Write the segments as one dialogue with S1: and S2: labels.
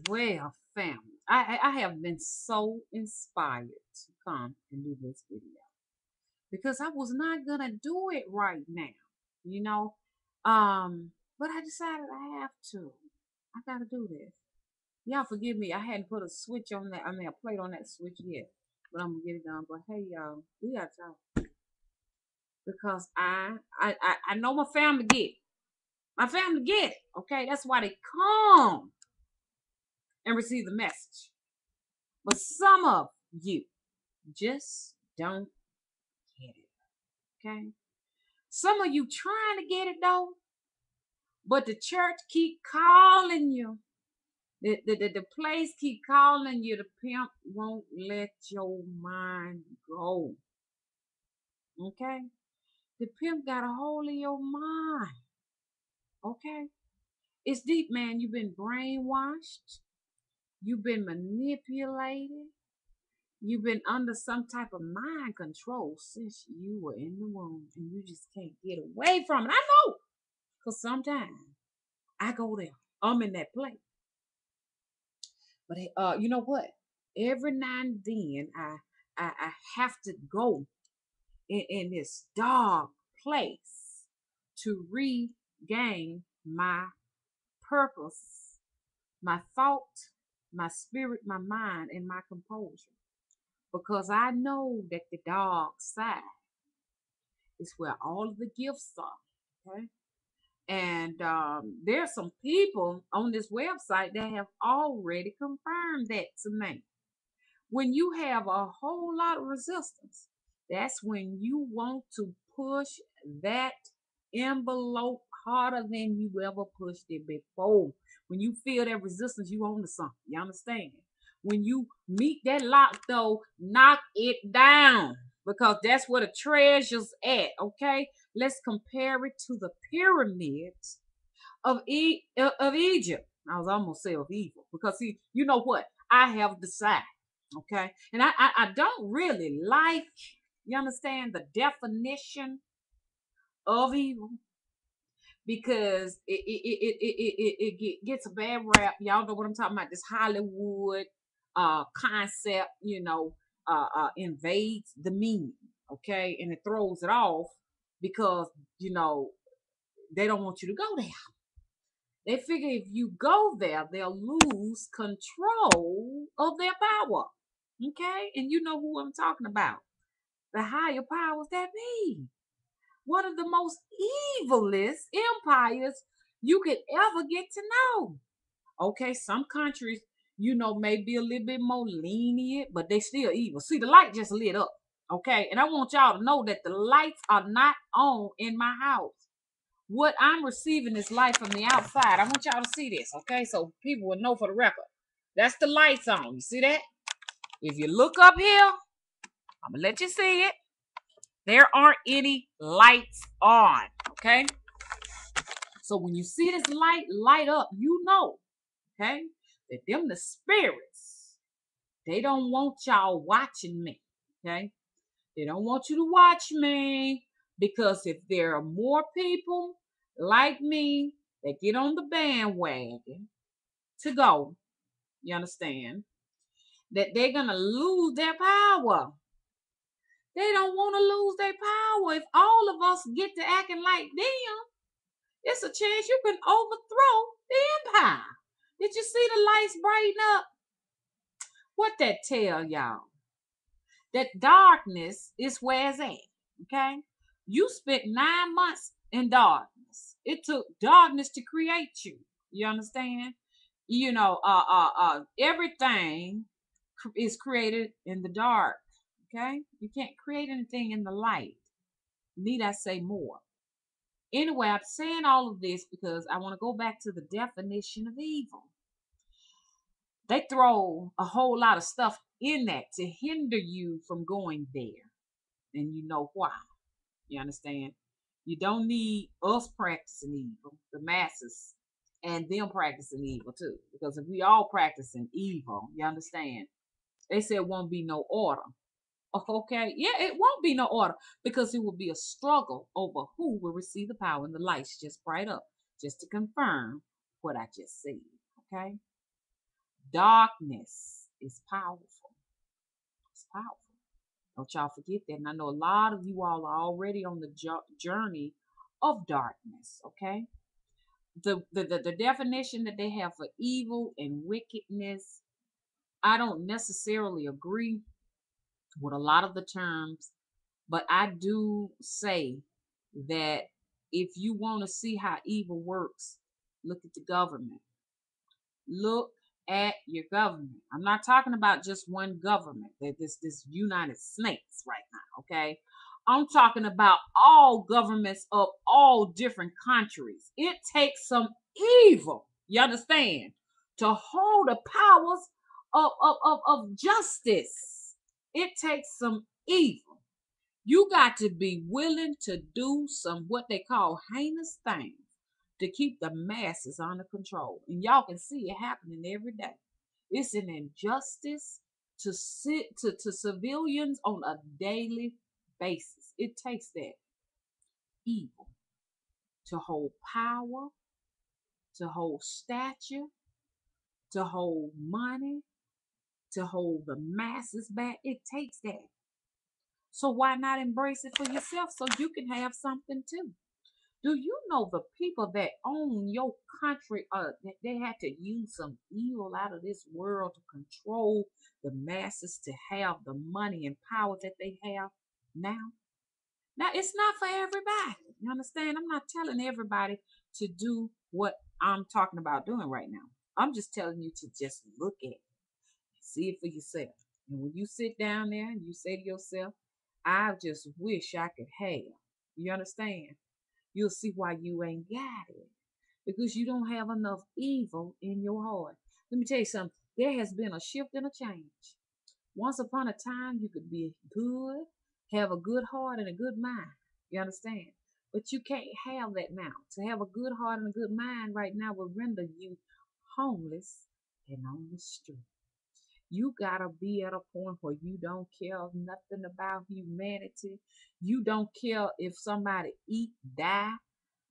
S1: Well, family, I have been so inspired to come and do this video because I was not gonna do it right now, you know. But I decided I have to. I gotta do this. Y'all forgive me. I hadn't put a switch on that. I mean, a plate on that switch yet, but I'm gonna get it done. But hey, y'all, we gotta talk because I know my family get it. My family get it. Okay, that's why they come and receive the message. But some of you just don't get it. Okay, some of you trying to get it though, but the church keep calling you. The place keep calling you. The pimp won't let your mind go. Okay? The pimp got a hold of your mind. Okay? It's deep, man. You've been brainwashed. You've been manipulated. You've been under some type of mind control since you were in the womb. And you just can't get away from it. I know. Because sometimes I go there. I'm in that place. But you know what? Every now and then I have to go in this dark place to regain my purpose, my thought, my spirit, my mind, and my composure. Because I know that the dark side is where all of the gifts are. Okay. And there's some people on this website that have already confirmed that to me. When you have a whole lot of resistance, that's when you want to push that envelope harder than you ever pushed it before. When you feel that resistance, you own to something. You understand? When you meet that lock, though, knock it down because that's where the treasure's at. Okay, let's compare it to the pyramids of Egypt. I was almost say of evil because see, you know what? I have decided. Okay. And I don't really like, you understand, the definition of evil because it gets a bad rap. Y'all know what I'm talking about. This Hollywood concept, invades the meaning. Okay. And it throws it off because, you know, they don't want you to go there. They figure if you go there, they'll lose control of their power. Okay? And you know who I'm talking about. The higher powers that be. One of the most evilest empires you could ever get to know. Okay, some countries, may be a little bit more lenient, but they still evil. See, the light just lit up. Okay, and I want y'all to know that the lights are not on in my house. What I'm receiving is light from the outside. I want y'all to see this, okay? So people will know for the record. That's the lights on. You see that? If you look up here, I'm gonna let you see it. There aren't any lights on, okay? So when you see this light up, you know, okay, that them the spirits. They don't want y'all watching me, okay? They don't want you to watch me because if there are more people like me that get on the bandwagon to go, you understand, that they're going to lose their power. They don't want to lose their power. If all of us get to acting like them, it's a chance you can overthrow the empire. Did you see the lights brighten up? What that tell y'all? That darkness is where it's at. Okay? You spent 9 months in darkness. It took darkness to create you. You understand? Everything is created in the dark. Okay? You can't create anything in the light. Need I say more? Anyway, I'm saying all of this because I want to go back to the definition of evil. They throw a whole lot of stuff in that to hinder you from going there. And you know why. You understand? You don't need us practicing evil, the masses, and them practicing evil too. Because if we all practicing evil, you understand? They said it won't be no order. Okay, yeah, it won't be no order because it will be a struggle over who will receive the power and the lights just bright up, just to confirm what I just said. Okay, Darkness is powerful. It's powerful. Don't y'all forget that. And I know a lot of you all are already on the journey of darkness, okay? The definition that they have for evil and wickedness, I don't necessarily agree with a lot of the terms, but I do say that if you want to see how evil works, look at the government. Look at your government. I'm not talking about just one government, that this United States right now, okay? I'm talking about all governments of all different countries. It takes some evil, you understand, to hold the powers of justice. It takes some evil. You got to be willing to do some what they call heinous things to keep the masses under control. And y'all can see it happening every day. It's an injustice to civilians on a daily basis. It takes that evil to hold power, to hold stature, to hold money, to hold the masses back. It takes that. So why not embrace it for yourself so you can have something too? Do you know the people that own your country they had to use some evil out of this world to control the masses to have the money and power that they have now? Now it's not for everybody. You understand? I'm not telling everybody to do what I'm talking about doing right now. I'm just telling you to just look at it, see it for yourself. And when you sit down there and you say to yourself, I just wish I could have. You understand? You'll see why you ain't got it. Because you don't have enough evil in your heart. Let me tell you something. There has been a shift and a change. Once upon a time, you could be good, have a good heart and a good mind. You understand? But you can't have that now. To have a good heart and a good mind right now will render you homeless and on the street. You gotta be at a point where you don't care nothing about humanity. You don't care if somebody eat, die,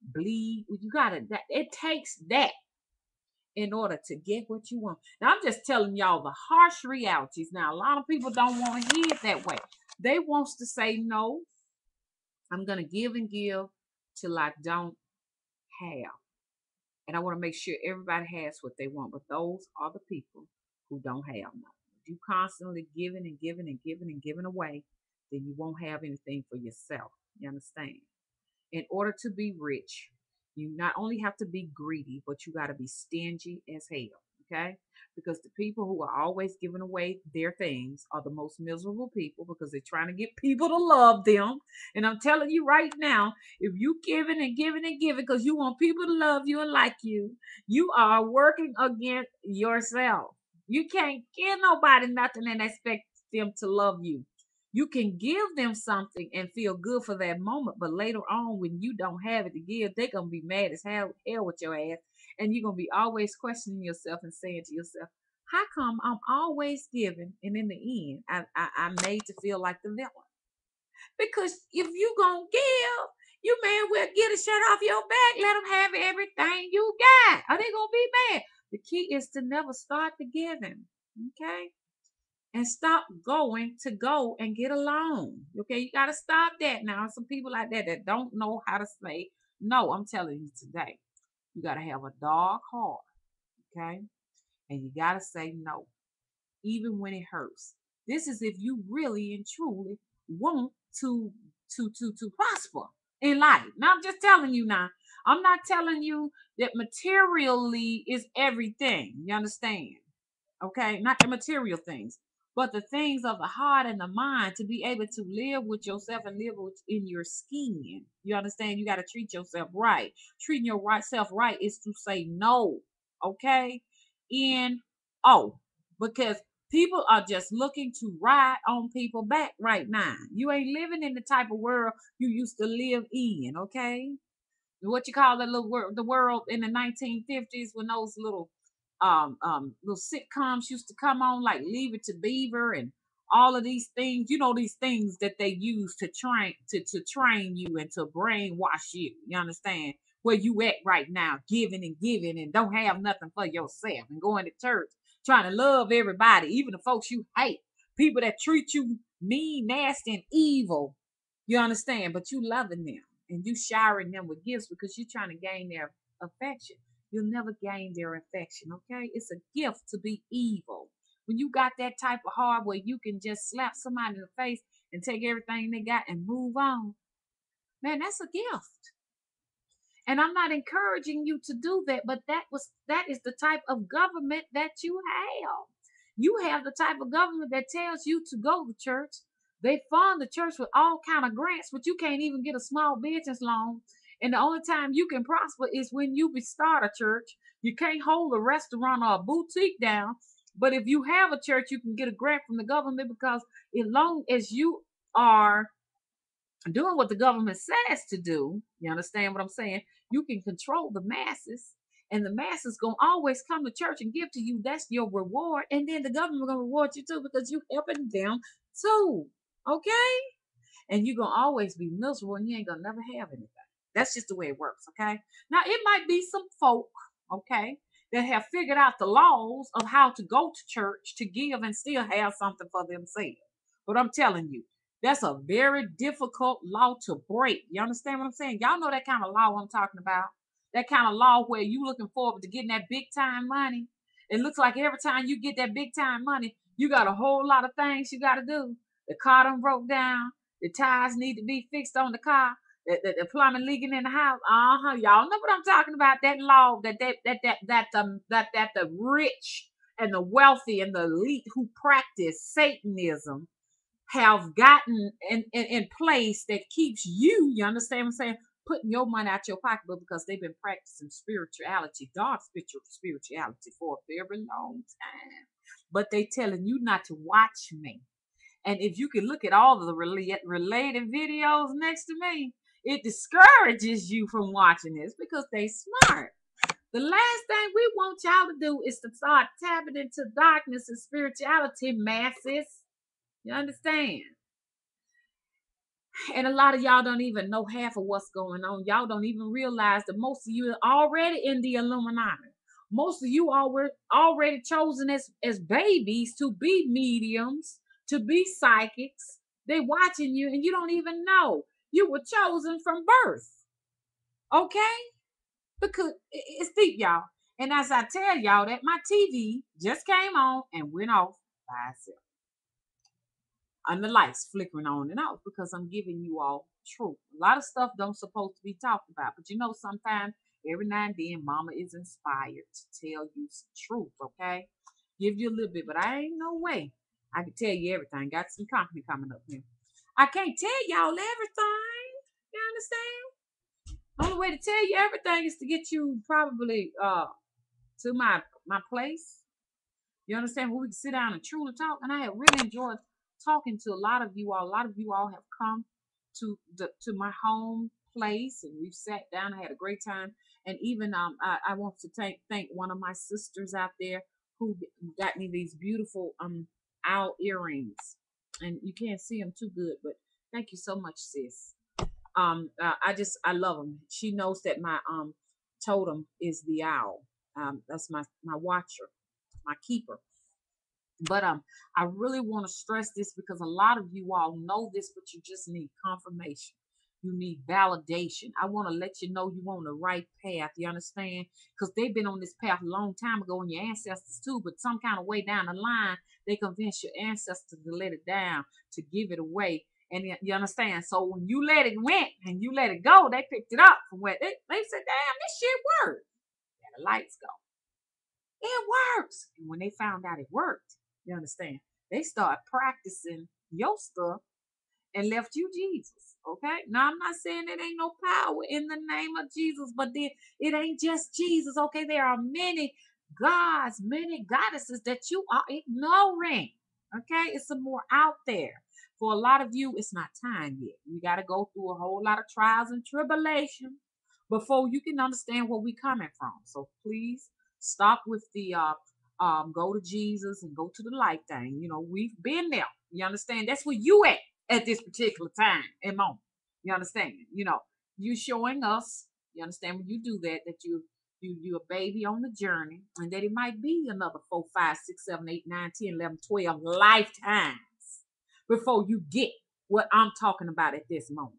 S1: bleed. You gotta. It takes that in order to get what you want. Now I'm just telling y'all the harsh realities. Now a lot of people don't want to hear it that way. They wants to say no. I'm gonna give and give till I don't have, and I want to make sure everybody has what they want. But those are the people who don't have nothing. If you constantly giving and giving and giving and giving away, then you won't have anything for yourself. You understand? In order to be rich, you not only have to be greedy, but you got to be stingy as hell. Okay? Because the people who are always giving away their things are the most miserable people because they're trying to get people to love them. And I'm telling you right now, if you giving and giving and giving because you want people to love you and like you are working against yourself. You can't give nobody nothing and expect them to love you. You can give them something and feel good for that moment, but later on, when you don't have it to give, they're gonna be mad as hell with your ass, and you're gonna be always questioning yourself and saying to yourself, "How come I'm always giving, and in the end, I'm made to feel like the villain?" Because if you gonna give, you may well get a shirt off your back, let them have everything you got, or they gonna be mad. The key is to never start the giving, okay? And stop going to go and get a loan. Okay, you got to stop that now. Some people like that don't know how to say no. I'm telling you today, you got to have a dog heart, okay, and you got to say no, even when it hurts. This is if you really and truly want to prosper in life. Now I'm just telling you now. I'm not telling you that materially is everything. You understand? Okay, not the material things, but the things of the heart and the mind to be able to live with yourself and live in your skin. You understand? You got to treat yourself right. Treating your right self right is to say no. Okay, in oh, because people are just looking to ride on people back right now. You ain't living in the type of world you used to live in. Okay, what you call that little world, the world in the 1950s when those little sitcoms used to come on, like Leave It to Beaver and all of these things. You know, these things that they use to train you and to brainwash you. You understand? Where you at right now, giving and giving and don't have nothing for yourself and going to church. trying to love everybody, even the folks you hate, people that treat you mean, nasty, and evil. You understand? But you loving them and you showering them with gifts because you're trying to gain their affection. You'll never gain their affection, okay? It's a gift to be evil. When you got that type of heart where you can just slap somebody in the face and take everything they got and move on, man, that's a gift. And I'm not encouraging you to do that, but that is the type of government that you have. You have the type of government that tells you to go to church. They fund the church with all kind of grants, but you can't even get a small business loan. And the only time you can prosper is when you start a church. You can't hold a restaurant or a boutique down. But if you have a church, you can get a grant from the government because as long as you are doing what the government says to do, you understand what I'm saying? You can control the masses, and the masses gonna always come to church and give to you. That's your reward, and then the government gonna reward you too because you helping them too. Okay, and you're gonna always be miserable, and you ain't gonna never have anything. That's just the way it works. Okay, now it might be some folk, okay, that have figured out the laws of how to go to church to give and still have something for themselves. But I'm telling you, that's a very difficult law to break. You understand what I'm saying? Y'all know that kind of law I'm talking about. That kind of law where you looking forward to getting that big time money. It looks like every time you get that big time money, you got a whole lot of things you got to do. The car done broke down. The tires need to be fixed on the car. The plumbing leaking in the house. Y'all know what I'm talking about. That law that the rich and the wealthy and the elite who practice Satanism have gotten in place that keeps you understand what I'm saying, putting your money out your pocketbook because they've been practicing spirituality, dark spirituality for a very long time. But they telling you not to watch me. And if you can look at all of the related videos next to me, it discourages you from watching this because they smart. The last thing we want y'all to do is to start tapping into darkness and spirituality, masses. You understand? And a lot of y'all don't even know half of what's going on. Y'all don't even realize that most of you are already in the Illuminati. Most of you are already chosen as babies to be mediums, to be psychics. They watching you and you don't even know. You were chosen from birth. Okay? Because it's deep, y'all. And as I tell y'all that my TV just came on and went off by itself. And the lights flickering on and off because I'm giving you all truth. A lot of stuff don't supposed to be talked about, but you know, sometimes every now and then, Mama is inspired to tell you some truth. Okay, give you a little bit, but I ain't no way I can tell you everything. Got some company coming up here. I can't tell y'all everything. You understand? The only way to tell you everything is to get you probably to my place. You understand? Where we can sit down and truly talk. And I have really enjoyed talking to a lot of you all. A lot of you all have come to my home place and we've sat down. I had a great time. And even I want to thank one of my sisters out there who got me these beautiful owl earrings. And you can't see them too good, but thank you so much, sis. I love them. She knows that my totem is the owl. That's my watcher, my keeper. But I really want to stress this because a lot of you all know this, but you just need confirmation. You need validation. I want to let you know you're on the right path. You understand? Because they've been on this path a long time ago, and your ancestors too. But some kind of way down the line, they convince your ancestors to let it down, to give it away. And you understand? So when you let it went and you let it go, they picked it up from where they said, "Damn, this shit worked." And the lights go. It works. And when they found out it worked, you understand? They start practicing your stuff and left you Jesus. Okay? Now I'm not saying there ain't no power in the name of Jesus, but then it ain't just Jesus. Okay, there are many gods, many goddesses that you are ignoring. Okay, it's some more out there. For a lot of you, it's not time yet. You got to go through a whole lot of trials and tribulations before you can understand where we're coming from. So please stop with the go to Jesus and go to the light thing. You know, we've been there. You understand? That's where you at this particular time and moment. You understand? You know, you showing us, you understand when you do that, that You a baby on the journey, and that it might be another 4, 5, 6, 7, 8, 9, 10, 11, 12 lifetimes before you get what I'm talking about at this moment.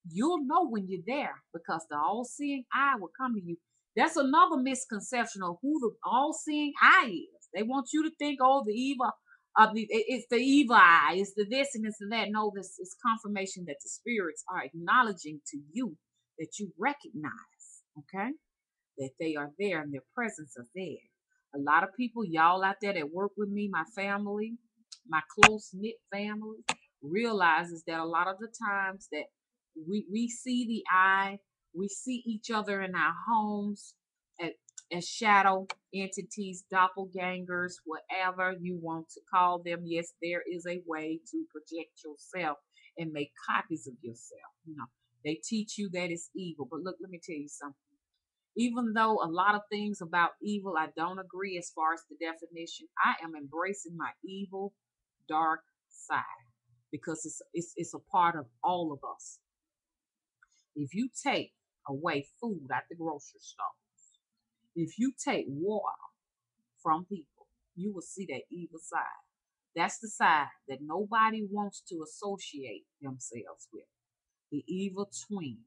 S1: You'll know when you're there because the all-seeing eye will come to you. That's another misconception of who the all-seeing eye is. They want you to think, oh, the evil, it's the evil eye, it's the this and this and that. No, this is confirmation that the spirits are acknowledging to you that you recognize, okay, that they are there and their presence is there. A lot of people, y'all out there that work with me, my family, my close knit family, realizes that a lot of the times that we see the eye, we see each other in our homes as, as shadow entities, doppelgangers, whatever you want to call them. Yes, there is a way to project yourself and make copies of yourself. You know, they teach you that it's evil, but look, let me tell you something. Even though a lot of things about evil I don't agree as far as the definition, I am embracing my evil, dark side because it's a part of all of us. If you take away food at the grocery store, if you take water from people, you will see that evil side. That's the side that nobody wants to associate themselves with. The evil twin,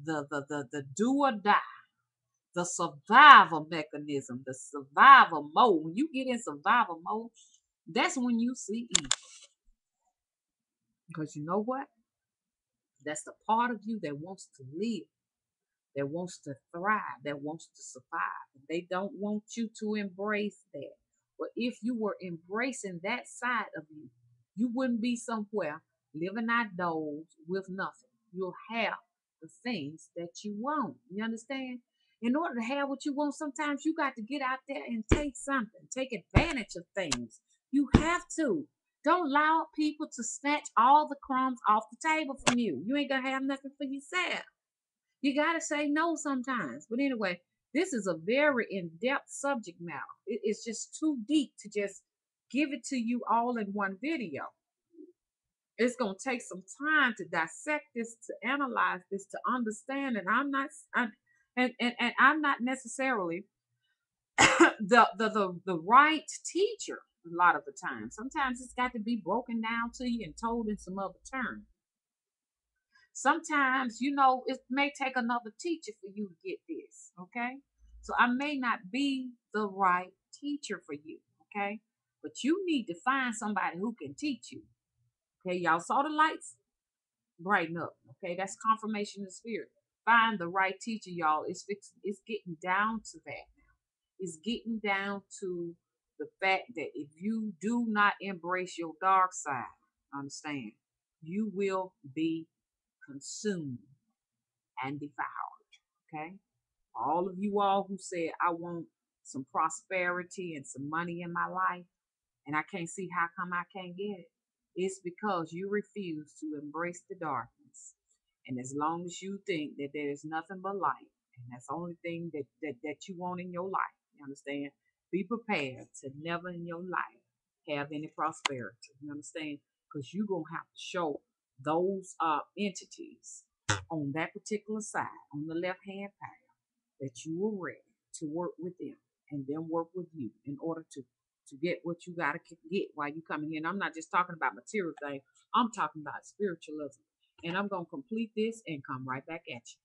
S1: the do or die, the survival mechanism, the survival mode. When you get in survival mode, that's when you see evil. Because you know what? That's the part of you that wants to live, that wants to thrive, that wants to survive. They don't want you to embrace that. But if you were embracing that side of you, you wouldn't be somewhere living outdoors with nothing. You'll have the things that you want. You understand? In order to have what you want, sometimes you got to get out there and take something, take advantage of things. You have to. Don't allow people to snatch all the crumbs off the table from you. You ain't gonna have nothing for yourself. You got to say no sometimes. But anyway, this is a very in depth subject matter. It's just too deep to just give it to you all in one video. It's going to take some time to dissect this, to analyze this, to understand. And and I'm not necessarily the right teacher a lot of the time. Sometimes it's got to be broken down to you and told in some other terms. Sometimes, you know, it may take another teacher for you to get this, okay? So I may not be the right teacher for you, okay? But you need to find somebody who can teach you. Okay, y'all saw the lights brighten up. Okay, that's confirmation of the spirit. Find the right teacher, y'all. It's getting down to that now. It's getting down to the fact that if you do not embrace your dark side, understand, you will be consumed and devoured. Okay? All of you all who said, I want some prosperity and some money in my life, and I can't see how come I can't get it. It's because you refuse to embrace the darkness. And as long as you think that there is nothing but light, and that's the only thing that you want in your life, you understand? Be prepared to never in your life have any prosperity. You understand? Because you're going to have to show those entities on that particular side, on the left hand path, that you were ready to work with them and then work with you in order to get what you got to get while you coming in. I'm not just talking about material things. I'm talking about spiritualism. And I'm going to complete this and come right back at you.